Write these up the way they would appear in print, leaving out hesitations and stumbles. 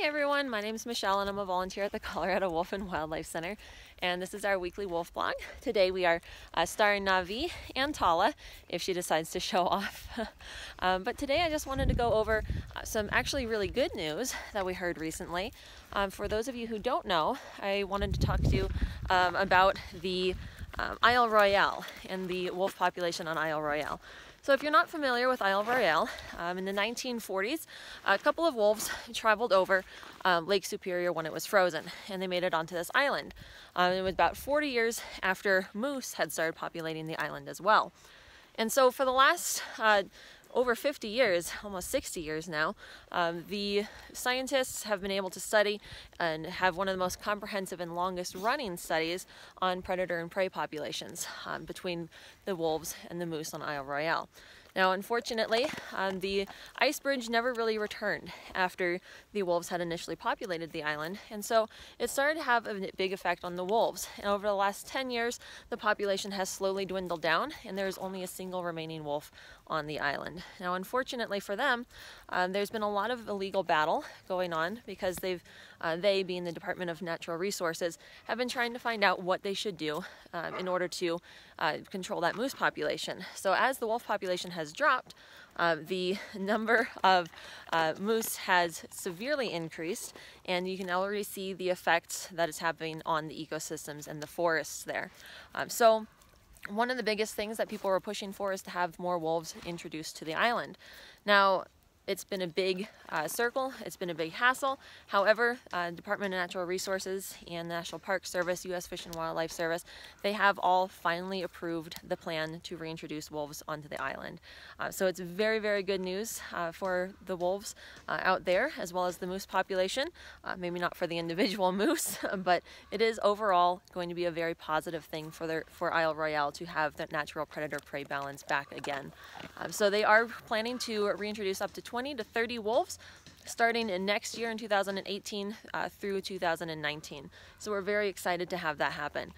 Hey everyone, my name is Michelle and I'm a volunteer at the Colorado Wolf and Wildlife Center, and this is our weekly wolf blog. Today we are starring Navi and Tala if she decides to show off. But today I just wanted to go over some actually really good news that we heard recently. For those of you who don't know, I wanted to talk to you about the Isle Royale and the wolf population on Isle Royale. So if you're not familiar with Isle Royale, in the 1940s, a couple of wolves traveled over Lake Superior when it was frozen, and they made it onto this island. It was about 40 years after moose had started populating the island as well. And so for the last over 50 years, almost 60 years now, the scientists have been able to study and have one of the most comprehensive and longest running studies on predator and prey populations between the wolves and the moose on Isle Royale. Now, unfortunately, the ice bridge never really returned after the wolves had initially populated the island, and so it started to have a big effect on the wolves. And over the last 10 years, the population has slowly dwindled down, and there is only a single remaining wolf on the island. Now, unfortunately for them, there's been a lot of illegal battle going on because they, being the Department of Natural Resources, have been trying to find out what they should do in order to control that moose population. So as the wolf population has dropped, the number of moose has severely increased, and you can already see the effects that it's having on the ecosystems and the forests there. So one of the biggest things that people were pushing for is to have more wolves introduced to the island. Now, it's been a big circle, it's been a big hassle. However, Department of Natural Resources and National Park Service, US Fish and Wildlife Service, they have all finally approved the plan to reintroduce wolves onto the island. So it's very, very good news for the wolves out there, as well as the moose population. Maybe not for the individual moose, but it is overall going to be a very positive thing for Isle Royale to have that natural predator-prey balance back again. So they are planning to reintroduce up to 20 to 30 wolves starting in next year in 2018 through 2019. So we're very excited to have that happen.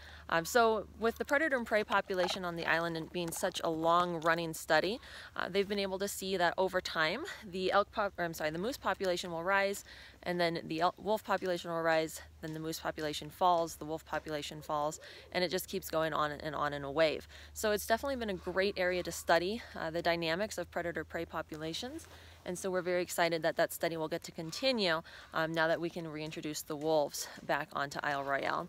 So with the predator and prey population on the island and being such a long running study, they've been able to see that over time the moose population will rise, and then the wolf population will rise, then the moose population falls, the wolf population falls, and it just keeps going on in a wave. So it's definitely been a great area to study the dynamics of predator-prey populations. And so we're very excited that that study will get to continue now that we can reintroduce the wolves back onto Isle Royale.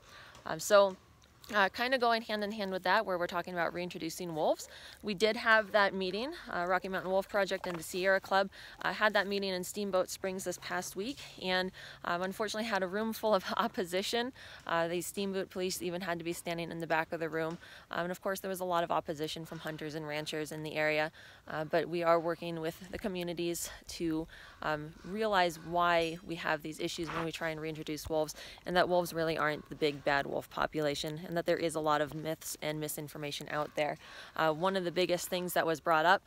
Kind of going hand in hand with that, where we're talking about reintroducing wolves, we did have that meeting. Rocky Mountain Wolf Project and the Sierra Club had that meeting in Steamboat Springs this past week, and unfortunately had a room full of opposition. The Steamboat police even had to be standing in the back of the room, and of course there was a lot of opposition from hunters and ranchers in the area, but we are working with the communities to realize why we have these issues when we try and reintroduce wolves, and that wolves really aren't the big bad wolf population, and that there is a lot of myths and misinformation out there. One of the biggest things that was brought up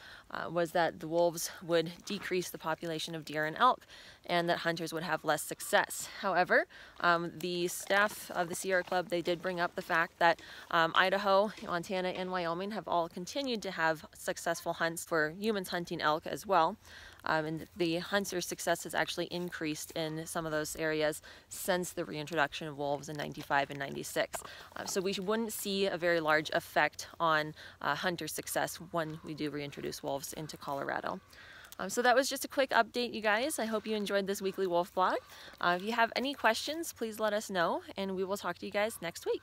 was that the wolves would decrease the population of deer and elk, and that hunters would have less success. However, the staff of the Sierra Club, they did bring up the fact that Idaho, Montana, and Wyoming have all continued to have successful hunts for humans hunting elk as well. And the hunter success has actually increased in some of those areas since the reintroduction of wolves in '95 and '96. So we wouldn't see a very large effect on hunter success when we do reintroduce wolves into Colorado. So that was just a quick update, you guys. I hope you enjoyed this weekly wolf blog. If you have any questions, please let us know, and we will talk to you guys next week.